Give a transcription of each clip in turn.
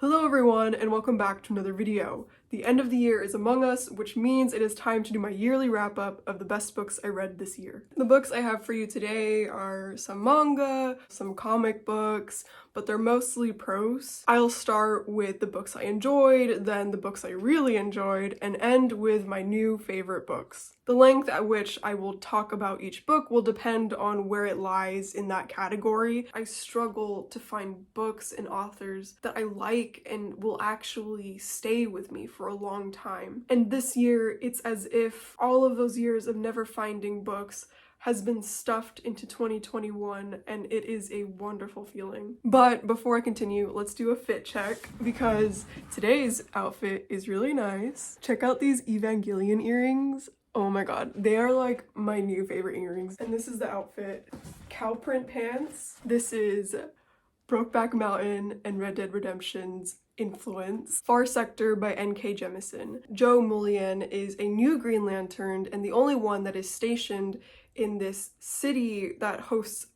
Hello everyone and welcome back to another video. The end of the year is among us, which means it is time to do my yearly wrap-up of the best books I read this year. The books I have for you today are some manga, some comic books, but they're mostly prose. I'll start with the books I enjoyed, then the books I really enjoyed, and end with my new favorite books. The length at which I will talk about each book will depend on where it lies in that category. I struggle to find books and authors that I like and will actually stay with me for a long time. And this year, it's as if all of those years of never finding books has been stuffed into 2021, and it is a wonderful feeling. But before I continue, let's do a fit check because today's outfit is really nice. Check out these Evangelion earrings. Oh my god, they are like my new favorite earrings. And this is the outfit. Cow print pants. This is Brokeback Mountain and Red Dead Redemption's influence. Far Sector by N.K. Jemisin. Joe Mullion is a new Green Lantern and the only one that is stationed in this city that hosts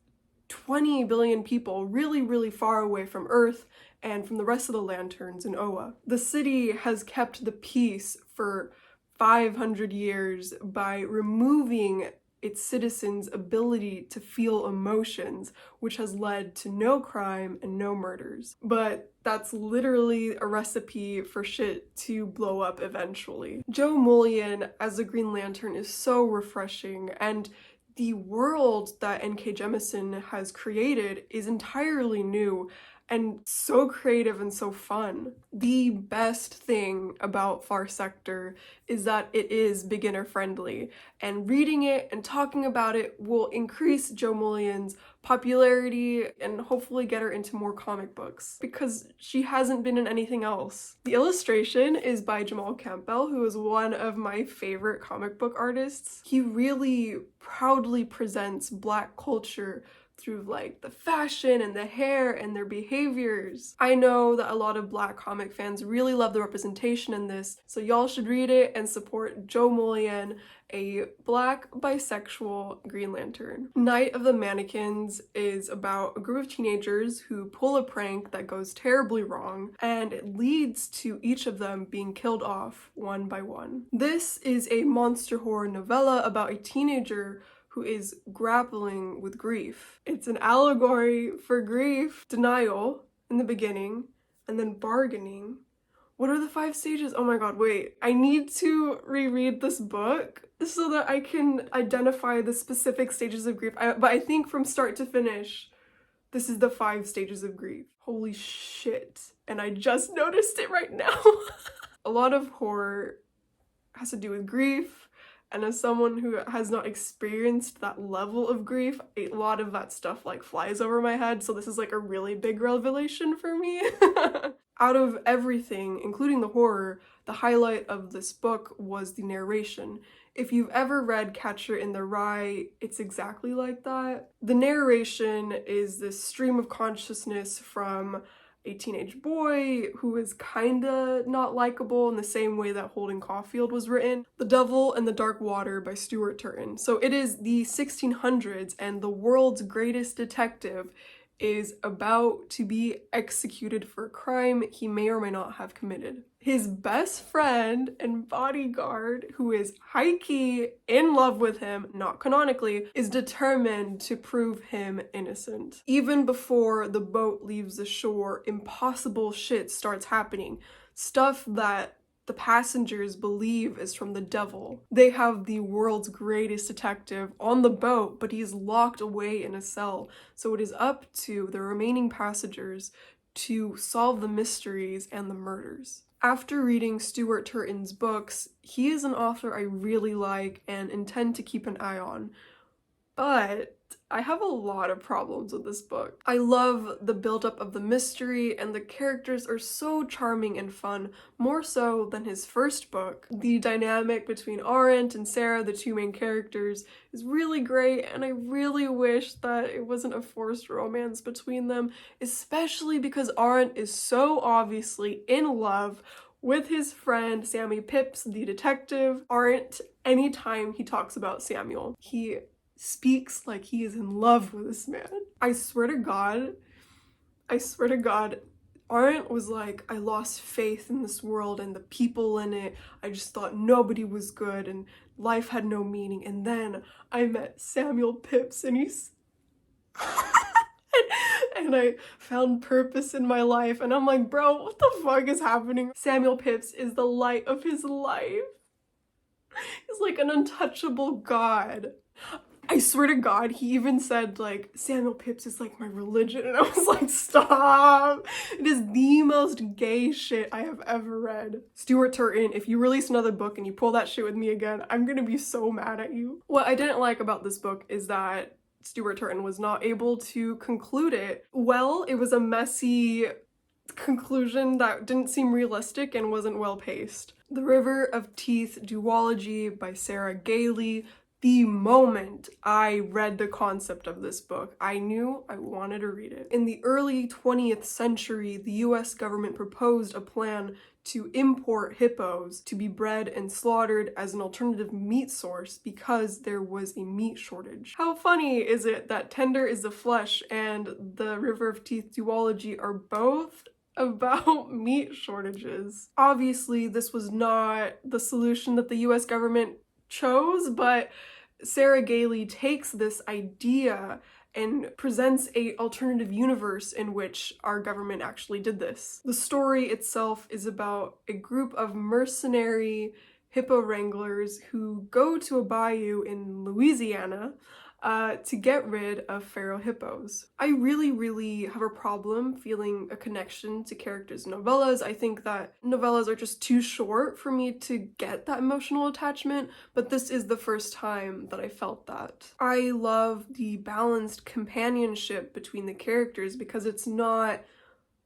20 billion people really far away from Earth and from the rest of the lanterns in Oa. The city has kept the peace for 500 years by removing its citizens' ability to feel emotions, which has led to no crime and no murders. But that's literally a recipe for shit to blow up eventually. Joe Mullion as a Green Lantern is so refreshing, and the world that N.K. Jemisin has created is entirely new and so creative and so fun. The best thing about Far Sector is that it is beginner friendly, and reading it and talking about it will increase Joe Mullion's popularity and hopefully get her into more comic books because she hasn't been in anything else. The illustration is by Jamal Campbell, who is one of my favorite comic book artists. He really proudly presents Black culture through like the fashion and the hair and their behaviors. I know that a lot of Black comic fans really love the representation in this, so y'all should read it and support Joe Mullion, a Black bisexual Green Lantern. Night of the Mannequins is about a group of teenagers who pull a prank that goes terribly wrong, and it leads to each of them being killed off one by one. This is a monster horror novella about a teenager who is grappling with grief. It's an allegory for grief, denial in the beginning, and then bargaining. What are the 5 stages? Oh my god, wait. I need to reread this book so that I can identify the specific stages of grief. But I think from start to finish, this is the 5 stages of grief. Holy shit. And I just noticed it right now. A lot of horror has to do with grief. And as someone who has not experienced that level of grief, a lot of that stuff like flies over my head, so this is like a really big revelation for me. Out of everything, including the horror, the highlight of this book was the narration. If you've ever read Catcher in the Rye, it's exactly like that. The narration is this stream of consciousness from a teenage boy who is kinda not likable in the same way that Holden Caulfield was written. The Devil and the Dark Water by Stuart Turton. So it is the 1600s and the world's greatest detective is about to be executed for a crime he may or may not have committed. His best friend and bodyguard, who is high-key in love with him, not canonically, is determined to prove him innocent. Even before the boat leaves the shore, impossible shit starts happening. Stuff that the passengers believe is from the devil. They have the world's greatest detective on the boat, but he's locked away in a cell. So it is up to the remaining passengers to solve the mysteries and the murders. After reading Stuart Turton's books, he is an author I really like and intend to keep an eye on. But I have a lot of problems with this book. I love the buildup of the mystery, and the characters are so charming and fun, more so than his first book. The dynamic between Arendt and Sarah, the 2 main characters, is really great, and I really wish that it wasn't a forced romance between them, especially because Arendt is so obviously in love with his friend Sammy Pipps, the detective. Arendt, anytime he talks about Samuel, he speaks like he is in love with this man. I swear to God, aunt was like, I lost faith in this world and the people in it. I just thought nobody was good and life had no meaning. And then I met Samuel Pepys and he's and I found purpose in my life. And I'm like, bro, what the fuck is happening? Samuel Pepys is the light of his life. He's like an untouchable god. I swear to God, he even said, like, Samuel Pepys is like my religion. And I was like, stop. It is the most gay shit I have ever read. Stuart Turton, if you release another book and you pull that shit with me again, I'm gonna be so mad at you. What I didn't like about this book is that Stuart Turton was not able to conclude it well. It was a messy conclusion that didn't seem realistic and wasn't well paced. The River of Teeth duology by Sarah Gailey. The moment I read the concept of this book, I knew I wanted to read it. In the early 20th century, the US government proposed a plan to import hippos to be bred and slaughtered as an alternative meat source because there was a meat shortage. How funny is it that Tender is the Flesh and the River of Teeth duology are both about meat shortages? Obviously, this was not the solution that the US government chose, but Sarah Gailey takes this idea and presents an alternative universe in which our government actually did this. The story itself is about a group of mercenary hippo wranglers who go to a bayou in Louisiana to get rid of feral hippos. I really have a problem feeling a connection to characters in novellas. I think that novellas are just too short for me to get that emotional attachment, but this is the first time that I felt that. I love the balanced companionship between the characters because it's not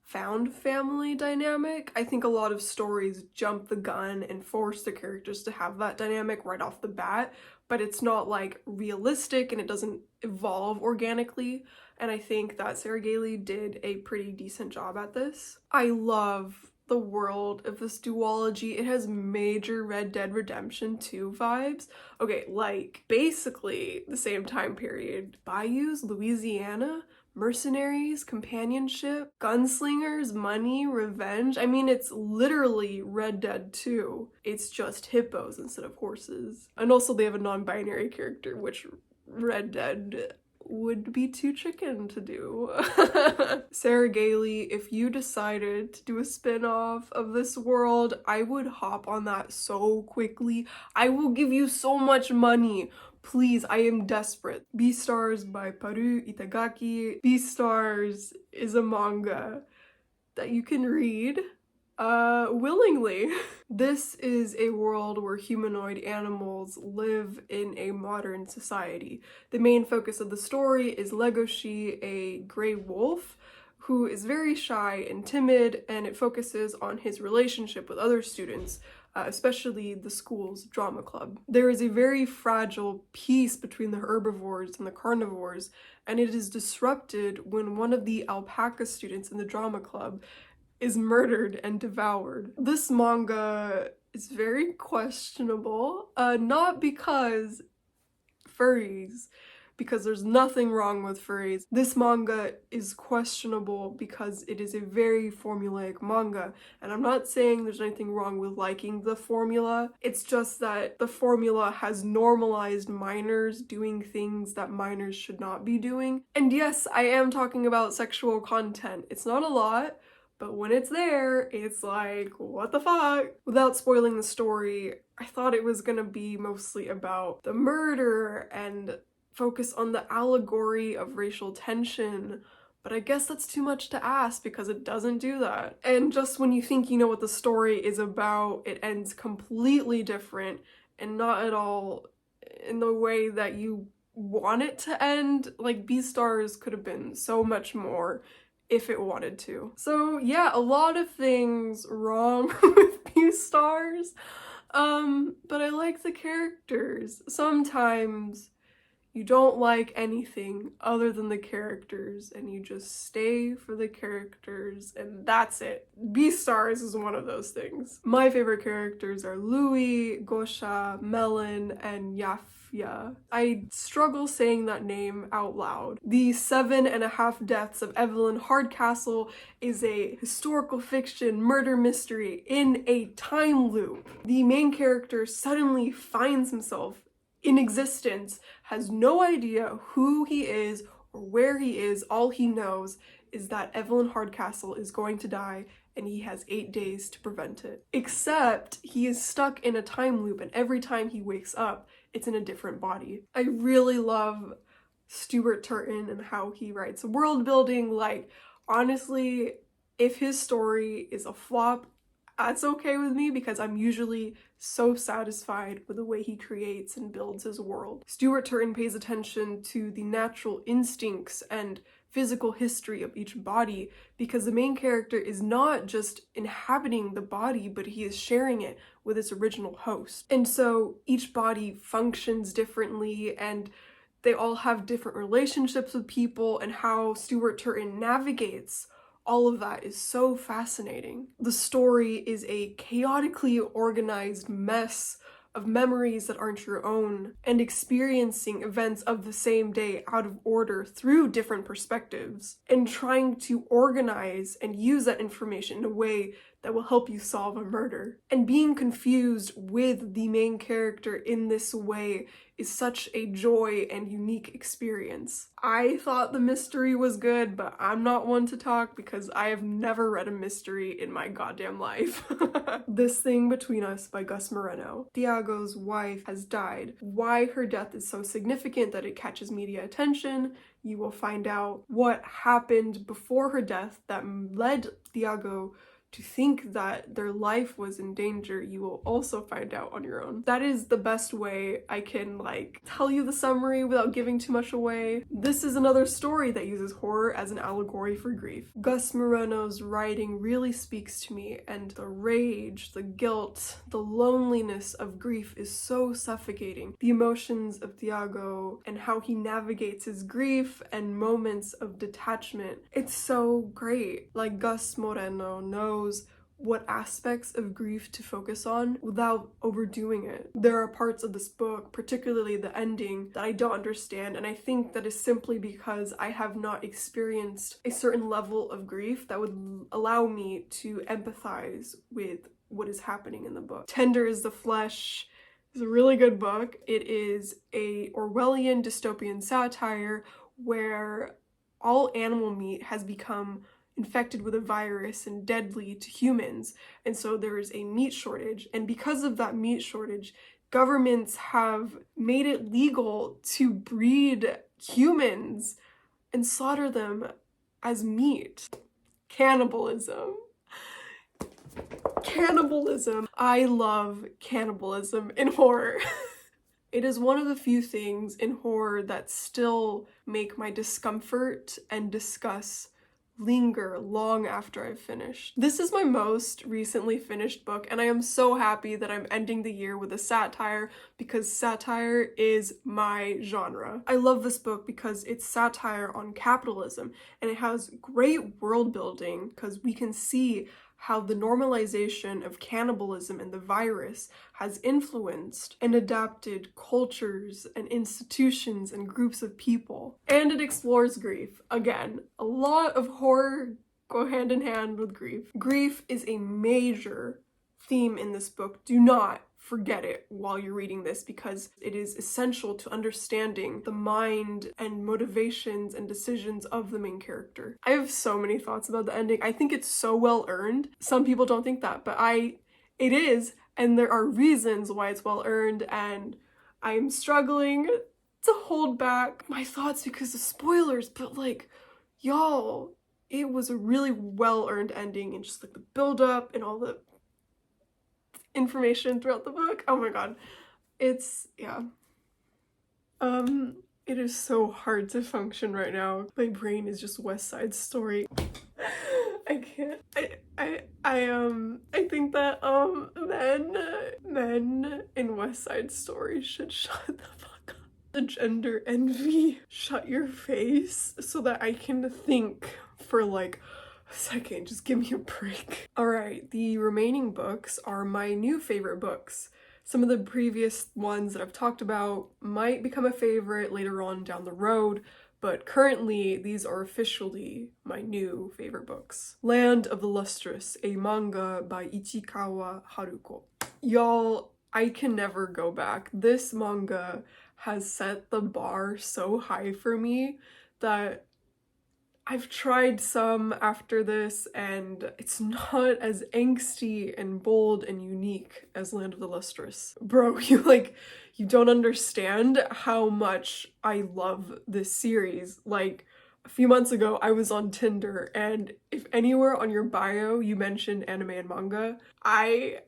found family dynamic. I think a lot of stories jump the gun and force the characters to have that dynamic right off the bat, but it's not like realistic and it doesn't evolve organically. And I think that Sarah Gailey did a pretty decent job at this. I love the world of this duology. It has major Red Dead Redemption 2 vibes. Okay, like basically the same time period. Bayous, Louisiana, mercenaries, companionship, gunslingers, money, revenge. I mean, it's literally Red Dead 2. It's just hippos instead of horses. And also they have a non-binary character, which Red Dead would be too chicken to do. Sarah Gailey, if you decided to do a spin-off of this world, I would hop on that so quickly. I will give you so much money. Please, I am desperate. Beastars by Paru, Itagaki. Beastars is a manga that you can read willingly. This is a world where humanoid animals live in a modern society. The main focus of the story is Legoshi, a gray wolf who is very shy and timid, and it focuses on his relationship with other students, especially the school's drama club. There is a very fragile peace between the herbivores and the carnivores, and it is disrupted when one of the alpaca students in the drama club is murdered and devoured. This manga is very questionable, not because furries, because there's nothing wrong with furries. This manga is questionable because it is a very formulaic manga, and I'm not saying there's anything wrong with liking the formula. It's just that the formula has normalized minors doing things that minors should not be doing. And yes, I am talking about sexual content. It's not a lot, but when it's there, it's like, what the fuck? Without spoiling the story, I thought it was gonna be mostly about the murder and focus on the allegory of racial tension, but I guess that's too much to ask because it doesn't do that. And just when you think you know what the story is about, it ends completely different and not at all in the way that you want it to end. Like, Beastars could have been so much more if it wanted to. So yeah, a lot of things wrong with Beastars, but I like the characters. Sometimes You don't like anything other than the characters, and you just stay for the characters, and that's it. Beastars is one of those things. My favorite characters are Louis, Gosha, Melon, and Yafia. I struggle saying that name out loud. The 7.5 Deaths of Evelyn Hardcastle is a historical fiction murder mystery in a time loop. The main character suddenly finds himself in existence, has no idea who he is or where he is. All he knows is that Evelyn Hardcastle is going to die and he has 8 days to prevent it. Except he is stuck in a time loop, and every time he wakes up, it's in a different body. I really love Stuart Turton and how he writes world building. Like, honestly, if his story is a flop, that's okay with me because I'm usually so satisfied with the way he creates and builds his world. Stuart Turton pays attention to the natural instincts and physical history of each body because the main character is not just inhabiting the body, but he is sharing it with its original host. And so each body functions differently, and they all have different relationships with people, and how Stuart Turton navigates all of that is so fascinating. The story is a chaotically organized mess of memories that aren't your own, and experiencing events of the same day out of order through different perspectives, and trying to organize and use that information in a way that will help you solve a murder. And being confused with the main character in this way is such a joy and unique experience. I thought the mystery was good, but I'm not one to talk because I have never read a mystery in my goddamn life. This Thing Between Us by Gus Moreno. Thiago's wife has died. Why her death is so significant that it catches media attention. You will find out what happened before her death that led Thiago to think that their life was in danger. You will also find out on your own. That is the best way I can tell you the summary without giving too much away. This is another story that uses horror as an allegory for grief. Gus Moreno's writing really speaks to me, and the rage, the guilt, the loneliness of grief is so suffocating. The emotions of Thiago and how he navigates his grief and moments of detachment, it's so great. Gus Moreno knows what aspects of grief to focus on without overdoing it. There are parts of this book, particularly the ending, that I don't understand, and I think that is simply because I have not experienced a certain level of grief that would allow me to empathize with what is happening in the book. Tender is the Flesh is a really good book. It is a Orwellian dystopian satire where all animal meat has become infected with a virus and deadly to humans, and so there is a meat shortage, and because of that meat shortage, governments have made it legal to breed humans and slaughter them as meat. Cannibalism. I love cannibalism in horror. It is one of the few things in horror that still make my discomfort and disgust linger long after I've finished. This is my most recently finished book, and I am so happy that I'm ending the year with a satire because satire is my genre. I love this book because it's satire on capitalism, and it has great world building because we can see how the normalization of cannibalism and the virus has influenced and adapted cultures and institutions and groups of people. And it explores grief. Again, a lot of horror go hand in hand with grief. Grief is a major theme in this book. Do not forget it while you're reading this because it is essential to understanding the mind and motivations and decisions of the main character. I have so many thoughts about the ending. I think it's so well earned. Some people don't think that, but it is, and there are reasons why it's well earned, and I'm struggling to hold back my thoughts because of spoilers, but y'all, it was a really well earned ending, and just the build up and all the information throughout the book. Oh my god. It's, yeah. It is so hard to function right now. My brain is just West Side Story. I can't. I think that men in West Side Story should shut the fuck up. the gender envy. Shut your face so that I can think for like a second. Just give me a break. Alright, the remaining books are my new favorite books. Some of the previous ones that I've talked about might become a favorite later on down the road, but currently these are officially my new favorite books. Land of the Lustrous, a manga by Ichikawa Haruko. Y'all, I can never go back. This manga has set the bar so high for me that I've tried some after this and it's not as angsty and bold and unique as Land of the Lustrous. Bro, you don't understand how much I love this series. Like, a few months ago, I was on Tinder, and if anywhere on your bio you mentioned anime and manga, I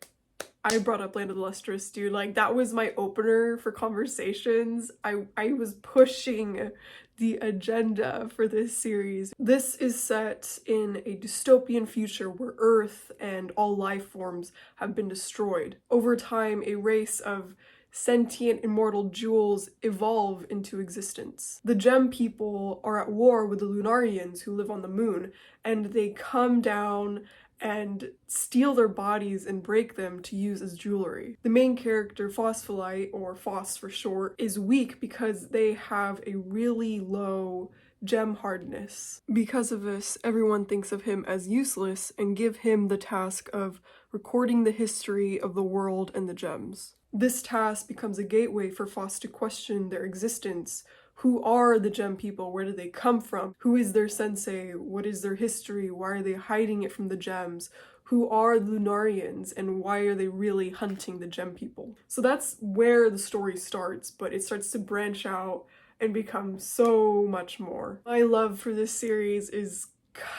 brought up Land of the Lustrous, dude. Like, that was my opener for conversations. I was pushing the agenda for this series. This is set in a dystopian future where Earth and all life forms have been destroyed. Over time, a race of sentient immortal jewels evolve into existence. The gem people are at war with the Lunarians who live on the moon, and they come down and steal their bodies and break them to use as jewelry. The main character, Phospholite, or Phos for short, is weak because they have a really low gem hardness. Because of this, everyone thinks of him as useless and give him the task of recording the history of the world and the gems. This task becomes a gateway for Phos to question their existence. Who are the gem people? Where do they come from? Who is their sensei? What is their history? Why are they hiding it from the gems? Who are the Lunarians and why are they really hunting the gem people? So that's where the story starts, but it starts to branch out and become so much more. My love for this series is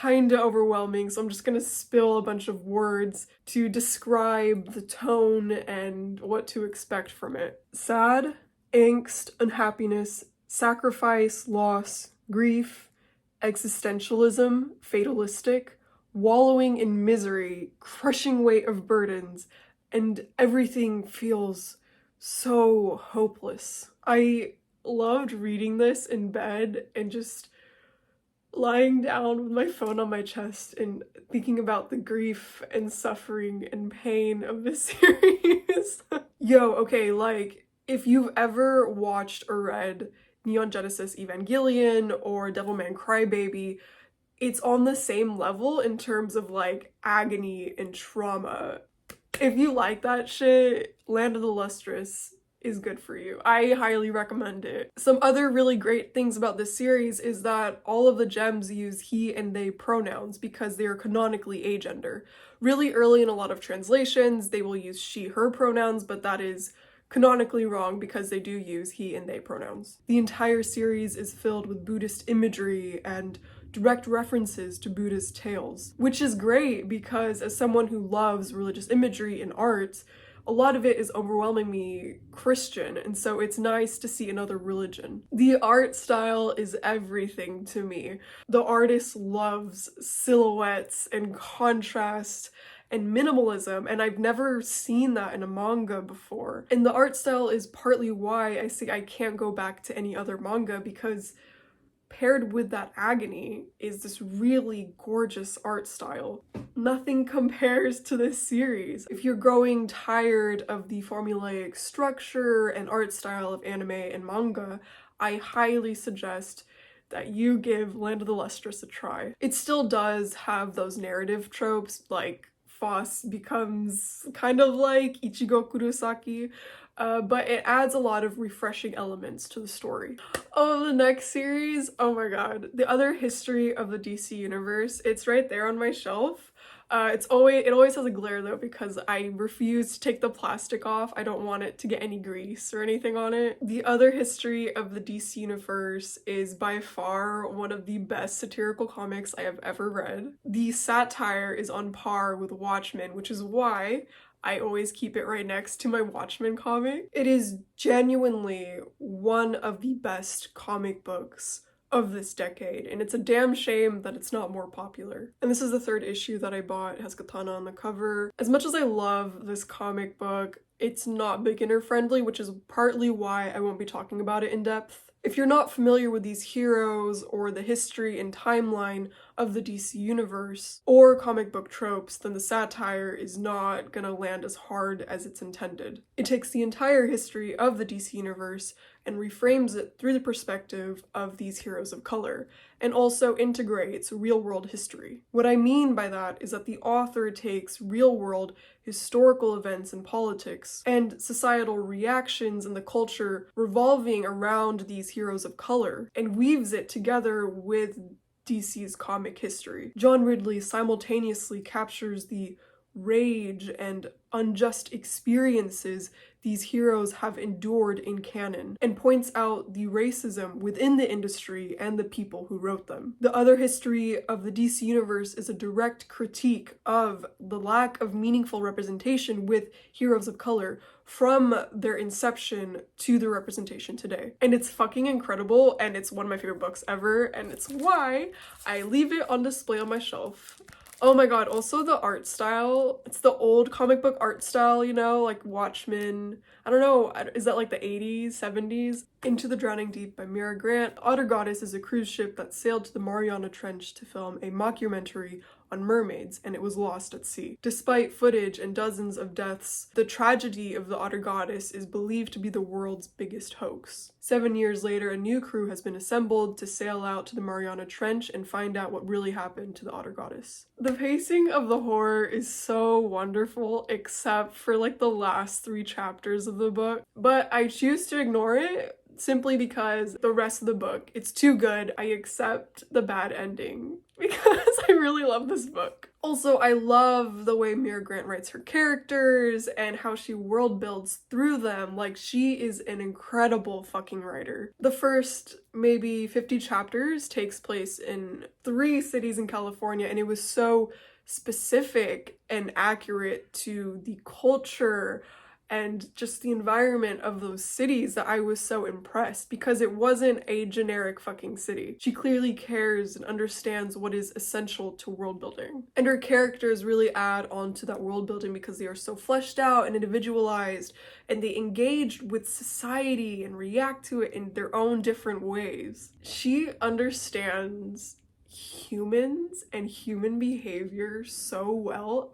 kinda overwhelming, so I'm just gonna spill a bunch of words to describe the tone and what to expect from it. Sad, angst, unhappiness, sacrifice, loss, grief, existentialism, fatalistic, wallowing in misery, crushing weight of burdens, and everything feels so hopeless. I loved reading this in bed and just lying down with my phone on my chest and thinking about the grief and suffering and pain of this series. Yo, okay, like, if you've ever watched or read Neon Genesis Evangelion or Devilman Crybaby, it's on the same level in terms of like agony and trauma. If you like that shit, Land of the Lustrous is good for you. I highly recommend it. Some other really great things about this series is that all of the gems use he and they pronouns because they are canonically agender. Really early in a lot of translations, they will use she, her pronouns, but that is canonically wrong because they do use he and they pronouns. The entire series is filled with Buddhist imagery and direct references to Buddhist tales, which is great because as someone who loves religious imagery and art, a lot of it is overwhelming me Christian, and so it's nice to see another religion. The art style is everything to me. The artist loves silhouettes and contrast and minimalism, and I've never seen that in a manga before. And the art style is partly why I say I can't go back to any other manga, because paired with that agony is this really gorgeous art style. Nothing compares to this series. If you're growing tired of the formulaic structure and art style of anime and manga, I highly suggest that you give Land of the Lustrous a try. It still does have those narrative tropes, like Phos becomes kind of like Ichigo Kurosaki, but it adds a lot of refreshing elements to the story. Oh, the next series, oh my god. The Other History of the DC Universe, it's right there on my shelf. It always has a glare though because I refuse to take the plastic off. I don't want it to get any grease or anything on it. The Other History of the DC Universe is by far one of the best satirical comics I have ever read. The satire is on par with Watchmen, which is why I always keep it right next to my Watchmen comic. It is genuinely one of the best comic books of this decade, and it's a damn shame that it's not more popular. And this is the third issue that I bought. It has Katana on the cover. As much as I love this comic book, it's not beginner friendly, which is partly why I won't be talking about it in depth. If you're not familiar with these heroes or the history and timeline of the DC universe or comic book tropes, then the satire is not gonna land as hard as it's intended. It takes the entire history of the DC universe and reframes it through the perspective of these heroes of color, and also integrates real-world history. What I mean by that is that the author takes real-world historical events and politics and societal reactions in the culture revolving around these heroes of color and weaves it together with DC's comic history. John Ridley simultaneously captures the rage and unjust experiences these heroes have endured in canon, and points out the racism within the industry and the people who wrote them. The other history of the DC universe is a direct critique of the lack of meaningful representation with heroes of color from their inception to the representation today. And it's fucking incredible, and it's one of my favorite books ever, and it's why I leave it on display on my shelf. Oh my god, also the art style. It's the old comic book art style, you know, like Watchmen. I don't know, is that like the 80s, 70s? Into the Drowning Deep by Mira Grant. Otter Goddess is a cruise ship that sailed to the Mariana Trench to film a mockumentary on mermaids, and it was lost at sea. Despite footage and dozens of deaths, the tragedy of the Otter Goddess is believed to be the world's biggest hoax. 7 years later, a new crew has been assembled to sail out to the Mariana Trench and find out what really happened to the Otter Goddess. The pacing of the horror is so wonderful, except for like the last 3 chapters of the book, but I choose to ignore it simply because the rest of the book, it's too good. I accept the bad ending because I really love this book. Also, I love the way Mira Grant writes her characters and how she world builds through them. Like, she is an incredible fucking writer. The first maybe 50 chapters takes place in 3 cities in California, and it was so specific and accurate to the culture and just the environment of those cities that I was so impressed, because it wasn't a generic fucking city. She clearly cares and understands what is essential to world building. And her characters really add on to that world building because they are so fleshed out and individualized, and they engage with society and react to it in their own different ways. She understands humans and human behavior so well.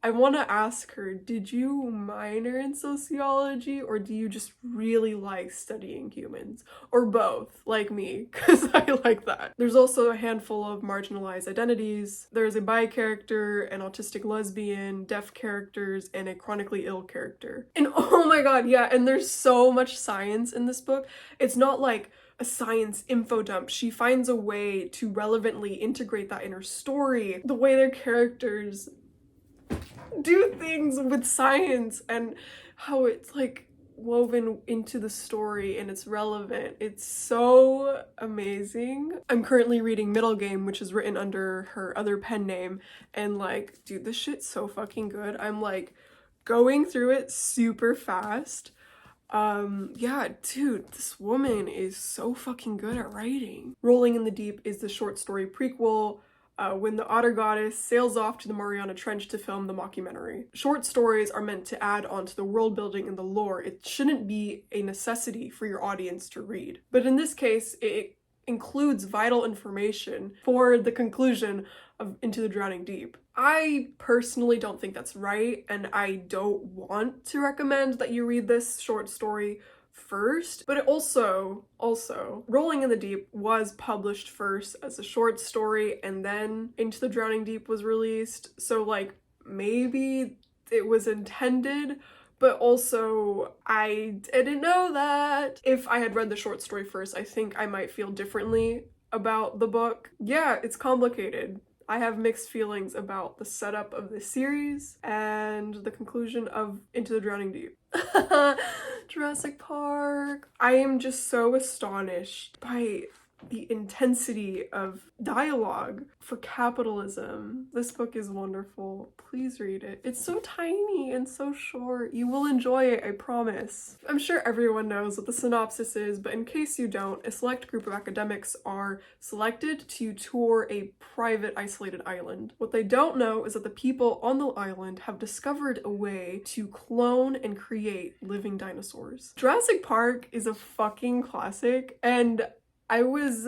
I want to ask her, did you minor in sociology, or do you just really like studying humans? Or both, like me, because I like that. There's also a handful of marginalized identities. There's a bi character, an autistic lesbian, deaf characters, and a chronically ill character. And oh my god, yeah, and there's so much science in this book. It's not like a science info dump. She finds a way to relevantly integrate that in her story. The way their characters do things with science and how it's like woven into the story and it's relevant. It's so amazing. I'm currently reading Middle Game, which is written under her other pen name, and like, dude, this shit's so fucking good. I'm like going through it super fast. Yeah, dude, this woman is so fucking good at writing. Rolling in the Deep is the short story prequel when the Otter Goddess sails off to the Mariana Trench to film the mockumentary. Short stories are meant to add on to the world building and the lore. It shouldn't be a necessity for your audience to read. But in this case, it includes vital information for the conclusion of Into the Drowning Deep. I personally don't think that's right, and I don't want to recommend that you read this short story first, but it also Rolling in the Deep was published first as a short story, and then Into the Drowning Deep was released, so like maybe it was intended, but also I didn't know that. If I had read the short story first, I think I might feel differently about the book. Yeah, it's complicated. I have mixed feelings about the setup of this series and the conclusion of Into the Drowning Deep. Jurassic Park. I am just so astonished by the intensity of dialogue for capitalism. This book is wonderful. Please read it. It's so tiny and so short. You will enjoy it, I promise. I'm sure everyone knows what the synopsis is, but in case you don't, a select group of academics are selected to tour a private isolated island. What they don't know is that the people on the island have discovered a way to clone and create living dinosaurs. Jurassic Park is a fucking classic, and I was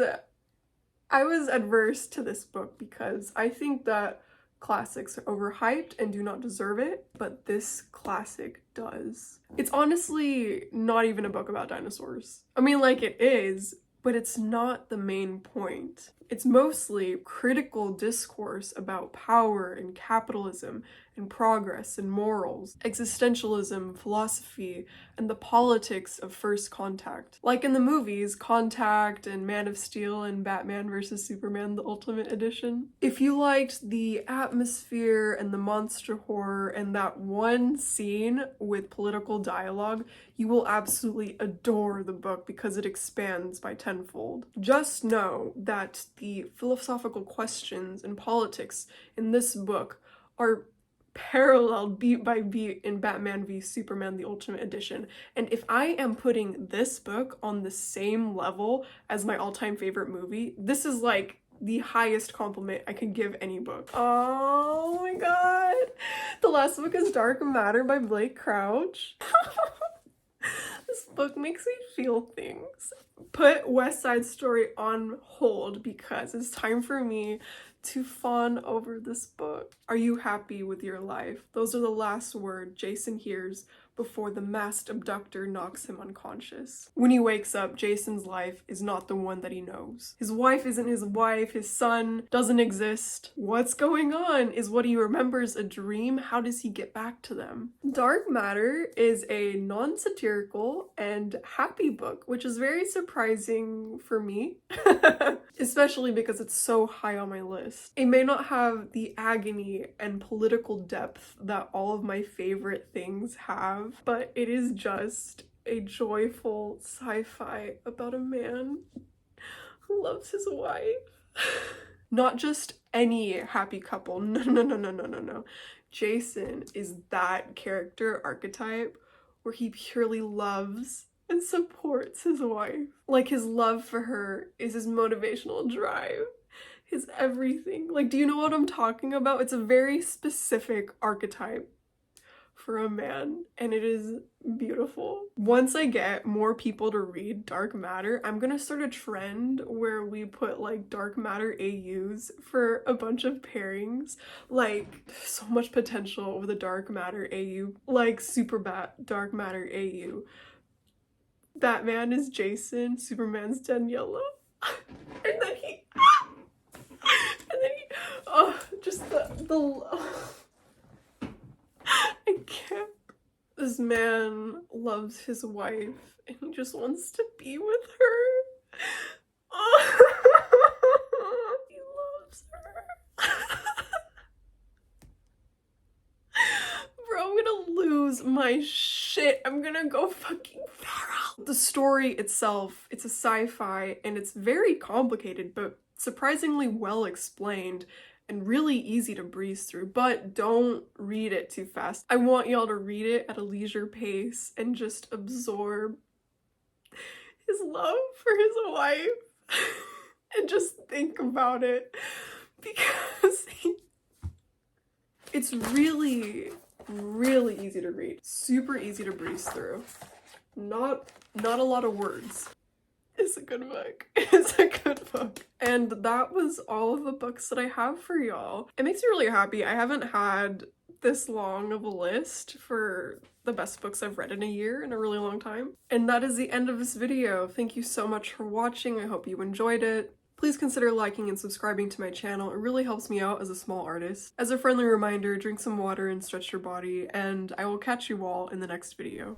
adverse to this book because I think that classics are overhyped and do not deserve it, but this classic does. It's honestly not even a book about dinosaurs. I mean, like, it is, but it's not the main point. It's mostly critical discourse about power and capitalism and progress and morals, existentialism, philosophy, and the politics of first contact. Like in the movies, Contact and Man of Steel and Batman vs. Superman, the Ultimate Edition. If you liked the atmosphere and the monster horror and that one scene with political dialogue, you will absolutely adore the book because it expands by tenfold. Just know that the philosophical questions and politics in this book are paralleled beat by beat in Batman v Superman the Ultimate Edition. And if I am putting this book on the same level as my all-time favorite movie, this is like the highest compliment I could give any book. Oh my god. The last book is Dark Matter by Blake Crouch. This book makes me feel things. Put West Side Story on hold because it's time for me to fawn over this book. Are you happy with your life? Those are the last words Jason hears before the masked abductor knocks him unconscious. When he wakes up, Jason's life is not the one that he knows. His wife isn't his wife, his son doesn't exist. What's going on? Is what he remembers a dream? How does he get back to them? Dark Matter is a non-satirical and happy book, which is very surprising for me, especially because it's so high on my list. It may not have the agony and political depth that all of my favorite things have, but it is just a joyful sci-fi about a man who loves his wife. Not just any happy couple. No. Jason is that character archetype where he purely loves and supports his wife. Like, his love for her is his motivational drive, his everything. Like, do you know what I'm talking about? It's a very specific archetype for a man, and it is beautiful. Once I get more people to read Dark Matter, I'm gonna start a trend where we put like Dark Matter AUs for a bunch of pairings. Like, there's so much potential with a Dark Matter AU, like Dark Matter AU. Batman is Jason, Superman's Daniela. And then he just the I can't. This man loves his wife and he just wants to be with her. He loves her. Bro, I'm gonna lose my shit. I'm gonna go fucking feral. The story itself, it's a sci-fi and it's very complicated, but surprisingly well explained and really easy to breeze through, but don't read it too fast. I want y'all to read it at a leisure pace and just absorb his love for his wife and just think about it, because it's really easy to read, super easy to breeze through. Not a lot of words. It's a good book. It's a good book. And that was all of the books that I have for y'all. It makes me really happy. I haven't had this long of a list for the best books I've read in a year in a really long time. And that is the end of this video. Thank you so much for watching. I hope you enjoyed it. Please consider liking and subscribing to my channel. It really helps me out as a small artist. As a friendly reminder, drink some water and stretch your body, and I will catch you all in the next video.